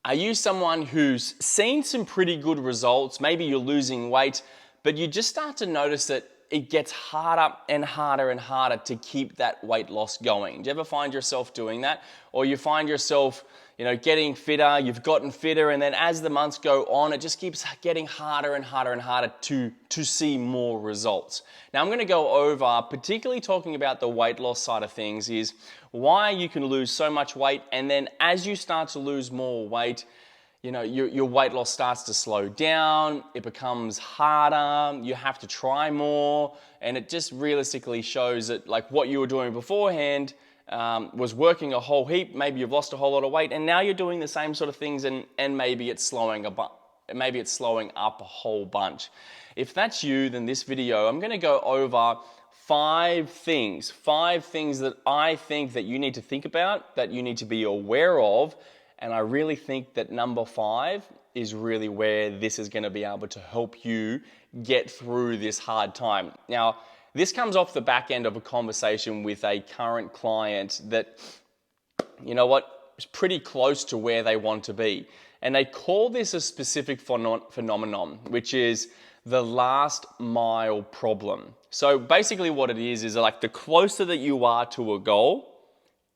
Are you someone who's seen some pretty good results? Maybe you're losing weight, but you just start to notice that it gets harder and harder and harder to keep that weight loss going. Do you ever find yourself doing that? Or you find yourself, getting fitter, you've gotten fitter, and then as the months go on, it just keeps getting harder and harder and harder to see more results. Now I'm gonna go over, particularly talking about the weight loss side of things, is why you can lose so much weight, and then as you start to lose more weight, your weight loss starts to slow down, it becomes harder, you have to try more, and it just realistically shows that like what you were doing beforehand was working a whole heap. Maybe you've lost a whole lot of weight and now you're doing the same sort of things, and maybe it's slowing up a whole bunch. If that's you, then this video, I'm gonna go over five things that I think that you need to think about, that you need to be aware of. And I really think that number 5 is really where this is going to be able to help you get through this hard time. Now, this comes off the back end of a conversation with a current client that, is pretty close to where they want to be. And they call this a specific phenomenon, which is the last mile problem. So basically what it is like the closer that you are to a goal,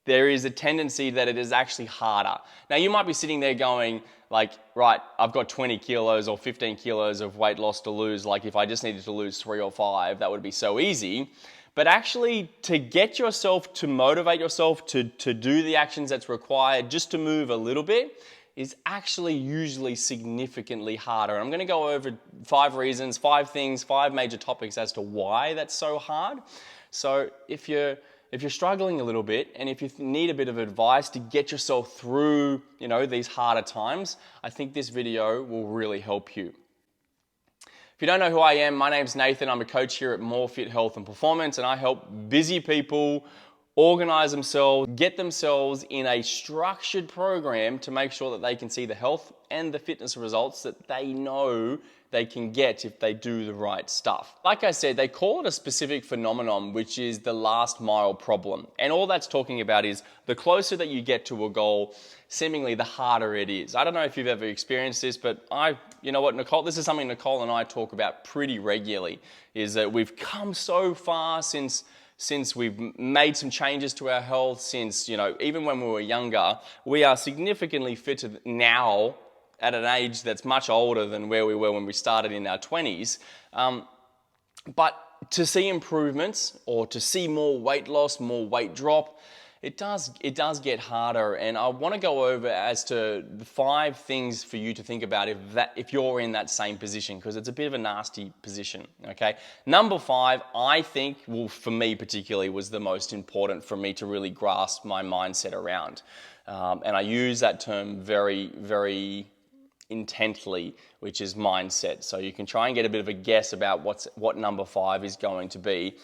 there is a tendency that it is actually harder. Now you might be sitting there going like, right, I've got 20 kilos or 15 kilos of weight loss to lose. Like if I just needed to lose 3 or 5, that would be so easy. But actually to get yourself to motivate yourself to do the actions that's required just to move a little bit is actually usually significantly harder. I'm gonna go over 5 reasons, 5 things, 5 major topics as to why that's so hard. So if you're struggling a little bit and if you need a bit of advice to get yourself through, these harder times, I think this video will really help you. If you don't know who I am, my name's Nathan. I'm a coach here at More Fit Health and Performance, and I help busy people organize themselves, get themselves in a structured program to make sure that they can see the health and the fitness results that they know they can get if they do the right stuff. Like I said, they call it a specific phenomenon, which is the last mile problem. And all that's talking about is the closer that you get to a goal, seemingly the harder it is. I don't know if you've ever experienced this, but Nicole, this is something Nicole and I talk about pretty regularly, is that we've come so far since we've made some changes to our health, since, even when we were younger, we are significantly fitter now at an age that's much older than where we were when we started in our 20s. But to see improvements or to see more weight loss, more weight drop, it does get harder. And I want to go over as to the 5 things for you to think about if you're in that same position, because it's a bit of a nasty position, okay? Number 5, I think, for me particularly, was the most important for me to really grasp my mindset around. And I use that term very, very intently, which is mindset. So you can try and get a bit of a guess about what number 5 is going to be.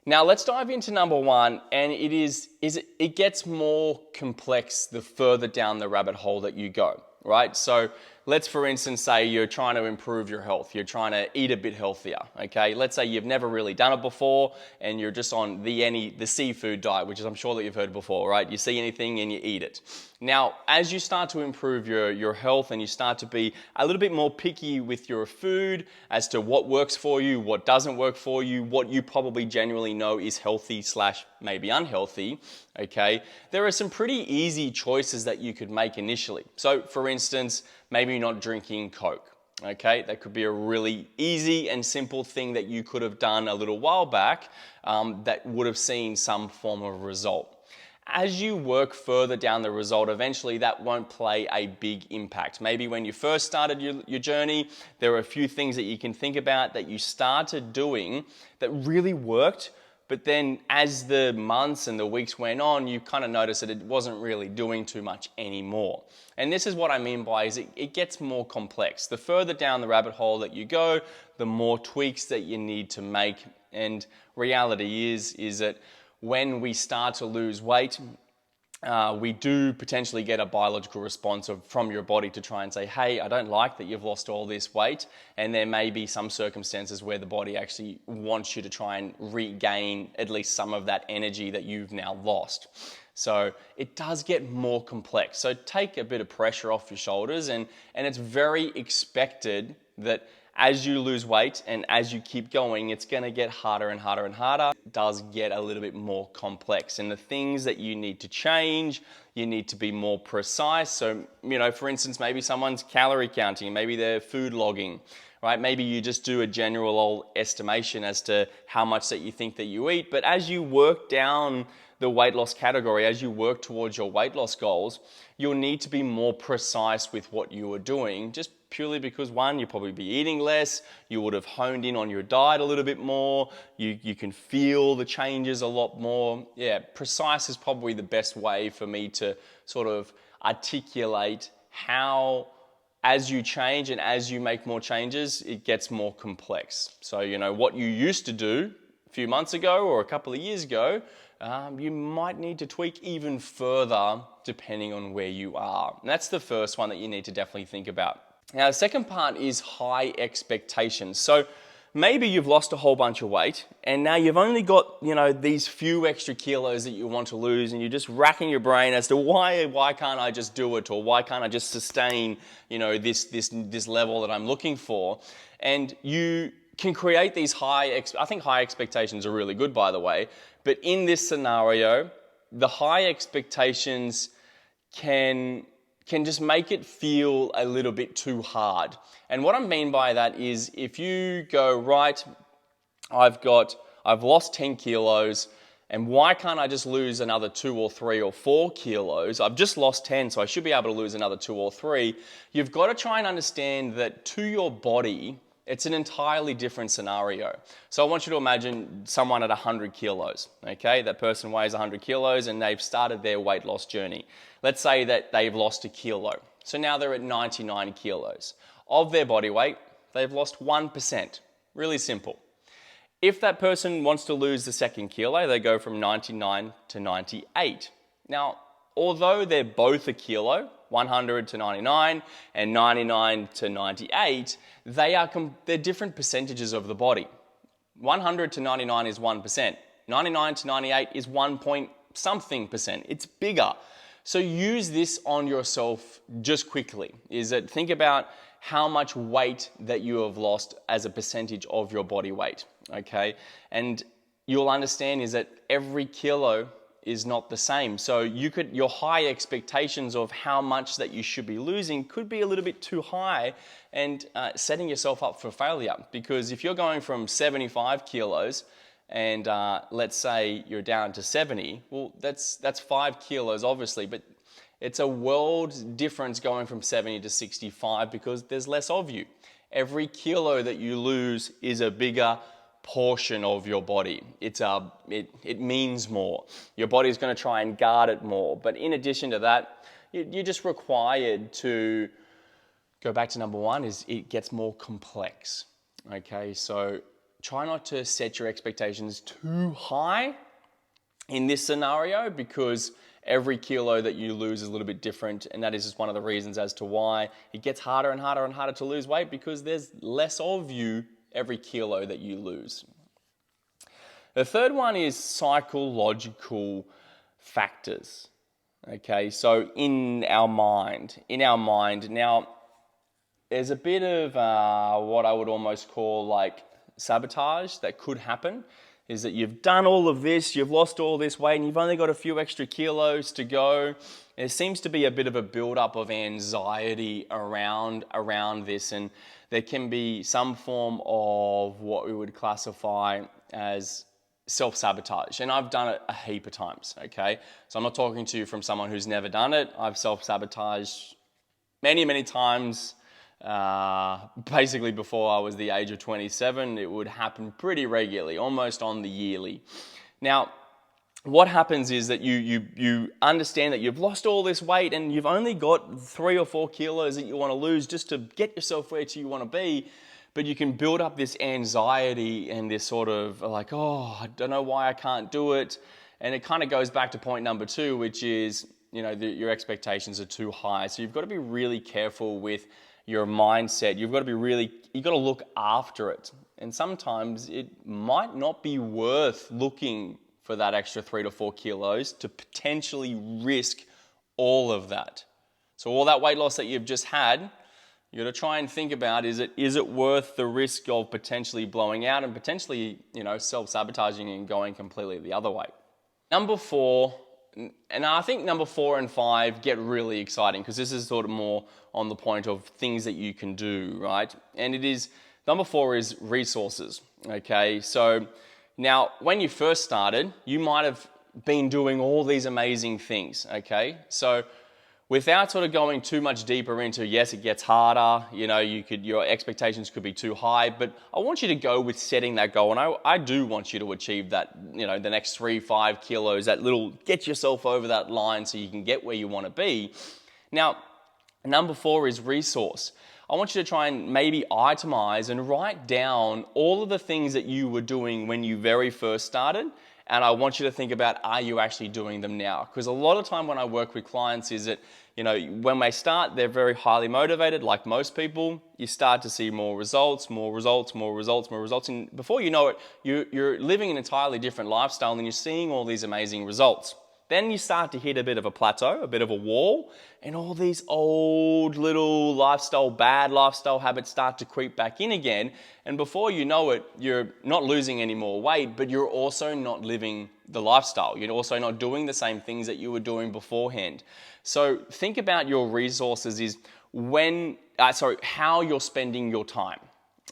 Now let's dive into number 1, and it gets more complex the further down the rabbit hole that you go, right? So let's, for instance, say you're trying to improve your health. You're trying to eat a bit healthier, okay? Let's say you've never really done it before and you're just on the seafood diet, which is, I'm sure that you've heard before, right? You see anything and you eat it. Now, as you start to improve your health and you start to be a little bit more picky with your food as to what works for you, what doesn't work for you, what you probably genuinely know is healthy / maybe unhealthy, okay? There are some pretty easy choices that you could make initially. So, for instance, maybe you're not drinking Coke, okay? That could be a really easy and simple thing that you could have done a little while back that would have seen some form of result. As you work further down the result, eventually that won't play a big impact. Maybe when you first started your journey, there were a few things that you can think about that you started doing that really worked, but then as the months and the weeks went on, you kind of noticed that it wasn't really doing too much anymore. And this is what I mean by it gets more complex. The further down the rabbit hole that you go, the more tweaks that you need to make. And reality is that when we start to lose weight, we do potentially get a biological response from your body to try and say, hey, I don't like that you've lost all this weight. And there may be some circumstances where the body actually wants you to try and regain at least some of that energy that you've now lost. So it does get more complex. So take a bit of pressure off your shoulders, and it's very expected that as you lose weight and as you keep going, it's going to get harder and harder and harder. It does get a little bit more complex. And the things that you need to change, you need to be more precise. So, for instance, maybe someone's calorie counting, maybe they're food logging, right? Maybe you just do a general estimation as to how much that you think that you eat. But as you work down the weight loss category, as you work towards your weight loss goals, you'll need to be more precise with what you are doing, just purely because, one, you'll probably be eating less, you would have honed in on your diet a little bit more, you can feel the changes a lot more. Yeah, precise is probably the best way for me to sort of articulate how, as you change and as you make more changes, it gets more complex. So, what you used to do a few months ago or a couple of years ago, you might need to tweak even further depending on where you are. And that's the first one that you need to definitely think about. Now, the second part is high expectations. So maybe you've lost a whole bunch of weight and now you've only got, these few extra kilos that you want to lose, and you're just racking your brain as to why can't I just do it, or why can't I just sustain, this level that I'm looking for. And you can create these I think high expectations are really good, by the way, but in this scenario, the high expectations can just make it feel a little bit too hard. And what I mean by that is, if you go, right, I've lost 10 kilos, and why can't I just lose another 2 or 3 or 4 kilos? I've just lost 10, so I should be able to lose another 2 or 3. You've got to try and understand that to your body, it's an entirely different scenario. So I want you to imagine someone at 100 kilos, okay? That person weighs 100 kilos and they've started their weight loss journey. Let's say that they've lost a kilo. So now they're at 99 kilos. Of their body weight, they've lost 1%. Really simple. If that person wants to lose the second kilo, they go from 99 to 98. Now, although they're both a kilo, 100 to 99 and 99 to 98, they're different percentages of the body. 100 to 99 is 1%. 99 to 98 is 1 point something percent. It's bigger. So use this on yourself just quickly. Think about how much weight that you have lost as a percentage of your body weight, okay? And you'll understand is that every kilo is not the same. So your high expectations of how much that you should be losing could be a little bit too high, and setting yourself up for failure. Because if you're going from 75 kilos and let's say you're down to 70, well, that's 5 kilos obviously, but it's a world difference going from 70 to 65 because there's less of you. Every kilo that you lose is a bigger portion of your body. It means more. Your body's going to try and guard it more. But in addition to that, you're just required to go back to number one, is it gets more complex. Okay, so try not to set your expectations too high in this scenario, because every kilo that you lose is a little bit different, and that is just one of the reasons as to why it gets harder and harder and harder to lose weight, because there's less of you every kilo that you lose. The third one is psychological factors. Okay, so in our mind, now there's a bit of what I would almost call like sabotage that could happen. Is that you've done all of this, you've lost all this weight, and you've only got a few extra kilos to go. There seems to be a bit of a build-up of anxiety around this, and there can be some form of what we would classify as self-sabotage. And I've done it a heap of times, okay? So I'm not talking to you from someone who's never done it. I've self-sabotaged many, many times. Basically before I was the age of 27, it would happen pretty regularly, almost on the yearly. Now, what happens is that you understand that you've lost all this weight and you've only got 3 or 4 kilos that you want to lose just to get yourself where you want to be, but you can build up this anxiety and this sort of like, oh, I don't know why I can't do it. And it kind of goes back to point number 2, which is, your expectations are too high. So you've got to be really careful with your mindset. You've got to look after it. And sometimes it might not be worth looking for that extra 3 to 4 kilos to potentially risk all of that. So all that weight loss that you've just had, you got to try and think about, is it worth the risk of potentially blowing out and potentially, self-sabotaging and going completely the other way. Number 4, and I think number 4 and 5 get really exciting because this is sort of more on the point of things that you can do, right? And number 4 is resources, okay? So now when you first started, you might have been doing all these amazing things, okay? So without sort of going too much deeper into, yes, it gets harder, your expectations could be too high, but I want you to go with setting that goal. And I do want you to achieve that, the next 3-5 kilos, get yourself over that line so you can get where you want to be. Now, number 4 is resource. I want you to try and maybe itemize and write down all of the things that you were doing when you very first started. And I want you to think about, are you actually doing them now? Because a lot of time when I work with clients is that, when they start, they're very highly motivated, like most people. You start to see more results. And before you know it, you're living an entirely different lifestyle and you're seeing all these amazing results. Then you start to hit a bit of a plateau, a bit of a wall, and all these old little bad lifestyle habits start to creep back in again. And before you know it, you're not losing any more weight, but you're also not living the lifestyle. You're also not doing the same things that you were doing beforehand. So think about your resources is how you're spending your time,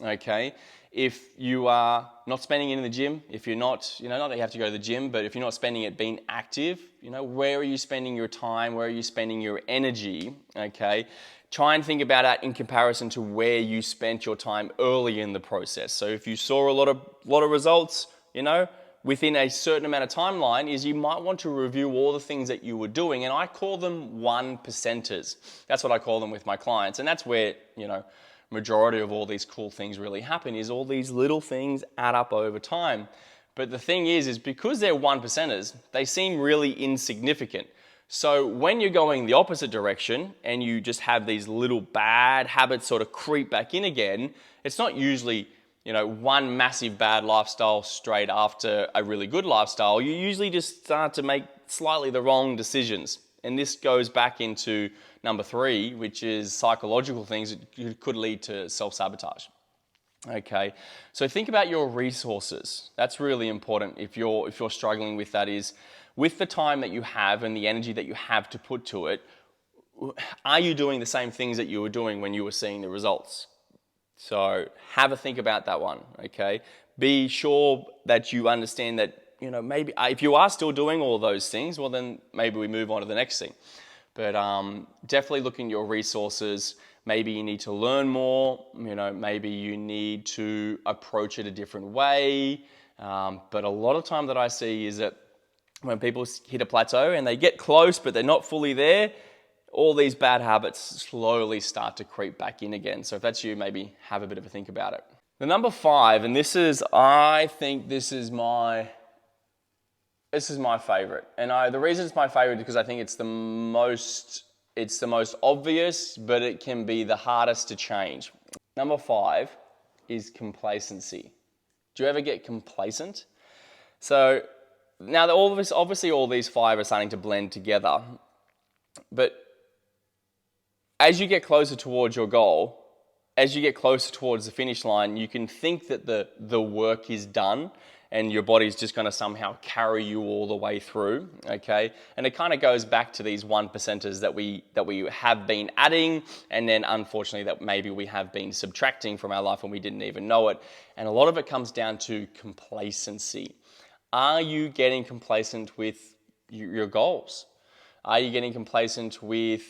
okay? If you are not spending it in the gym, if you're not, not that you have to go to the gym, but if you're not spending it being active, where are you spending your time? Where are you spending your energy? Okay. Try and think about that in comparison to where you spent your time early in the process. So if you saw a lot of results, within a certain amount of timeline, is you might want to review all the things that you were doing. And I call them 1%ers. That's what I call them with my clients. And that's where, majority of all these cool things really happen, is all these little things add up over time. But the thing is because they're 1%ers, they seem really insignificant. So when you're going the opposite direction and you just have these little bad habits sort of creep back in again, it's not usually, one massive bad lifestyle straight after a really good lifestyle. You usually just start to make slightly the wrong decisions. And this goes back into number 3, which is psychological things that could lead to self-sabotage. Okay, so think about your resources. That's really important if you're struggling with that, is with the time that you have and the energy that you have to put to it, are you doing the same things that you were doing when you were seeing the results? So have a think about that one, okay? Be sure that you understand that, maybe if you are still doing all those things, well then maybe we move on to the next thing. But definitely looking at your resources. Maybe you need to learn more, maybe you need to approach it a different way. But a lot of time that I see is that when people hit a plateau and they get close, but they're not fully there, all these bad habits slowly start to creep back in again. So if that's you, maybe have a bit of a think about it. The number 5, and I think this is my favorite. And the reason it's my favorite is because I think it's the most obvious, but it can be the hardest to change. Number 5 is complacency. Do you ever get complacent? So now obviously all these 5 are starting to blend together, but as you get closer towards your goal, as you get closer towards the finish line, you can think that the work is done and your body's just going to somehow carry you all the way through, okay? And it kind of goes back to these 1%ers that we have been adding, and then unfortunately that maybe we have been subtracting from our life and we didn't even know it. And a lot of it comes down to complacency. Are you getting complacent with your goals? Are you getting complacent with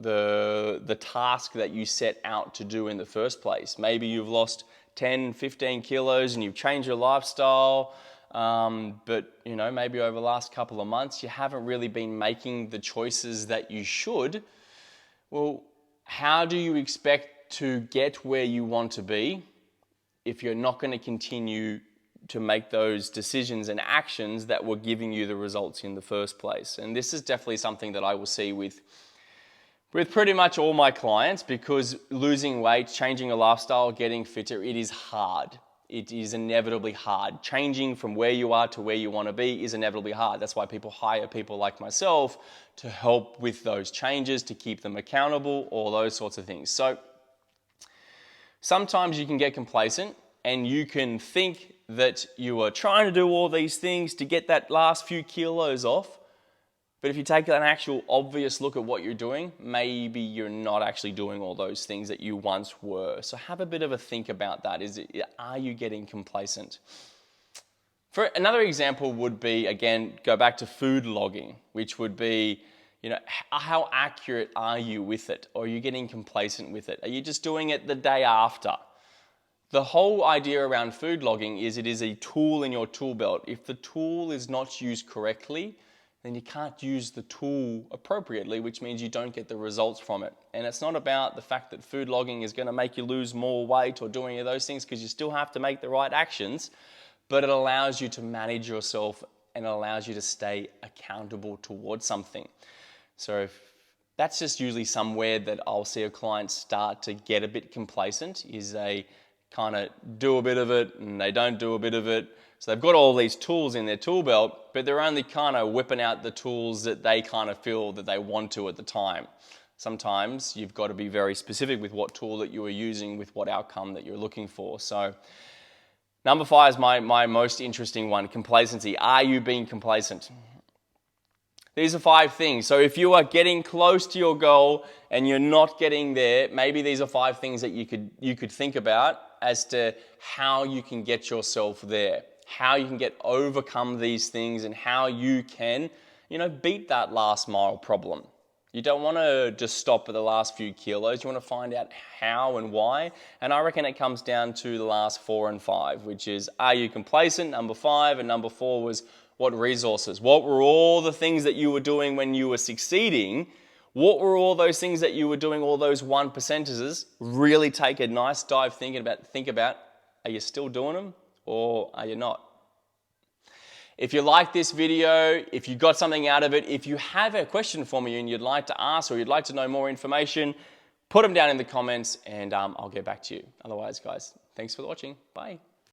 the task that you set out to do in the first place? Maybe you've lost 10, 15 kilos and you've changed your lifestyle, but maybe over the last couple of months you haven't really been making the choices that you should. Well, how do you expect to get where you want to be if you're not going to continue to make those decisions and actions that were giving you the results in the first place? And this is definitely something that I will see with pretty much all my clients, because losing weight, changing a lifestyle, getting fitter, it is hard. it is inevitably hard. Changing from where you are to where you want to be is inevitably hard. That's why people hire people like myself to help with those changes, to keep them accountable, all those sorts of things. So sometimes you can get complacent and you can think that you are trying to do all these things to get that last few kilos off. But if you take an actual obvious look at what you're doing, maybe you're not actually doing all those things that you once were. So have a bit of a think about that. Are you getting complacent? For another example would be, again, go back to food logging, which would be, how accurate are you with it? Or are you getting complacent with it? Are you just doing it the day after? The whole idea around food logging is it is a tool in your tool belt. If the tool is not used correctly, then you can't use the tool appropriately, which means you don't get the results from it. And it's not about the fact that food logging is going to make you lose more weight or do any of those things, because you still have to make the right actions, but it allows you to manage yourself and it allows you to stay accountable towards something. So that's just usually somewhere that I'll see a client start to get a bit complacent, is they kind of do a bit of it and they don't do a bit of it. So they've got all these tools in their tool belt, but they're only kind of whipping out the tools that they kind of feel that they want to at the time. Sometimes you've got to be very specific with what tool that you are using, with what outcome that you're looking for. So number 5 is my most interesting one, complacency. Are you being complacent? These are 5 things. So if you are getting close to your goal and you're not getting there, maybe these are 5 things that you could think about as to how you can get yourself there, how you can overcome these things, and how you can, beat that last mile problem. You don't want to just stop at the last few kilos. You want to find out how and why. And I reckon it comes down to the last 4 and 5, which is, are you complacent? Number 5. And number 4 was, what resources? What were all the things that you were doing when you were succeeding? What were all those things that you were doing, all those 1%ers? Really take a nice dive think about, are you still doing them or are you not? If you like this video, if you got something out of it, if you have a question for me and you'd like to ask or you'd like to know more information, put them down in the comments and I'll get back to you. Otherwise, guys, thanks for watching. Bye.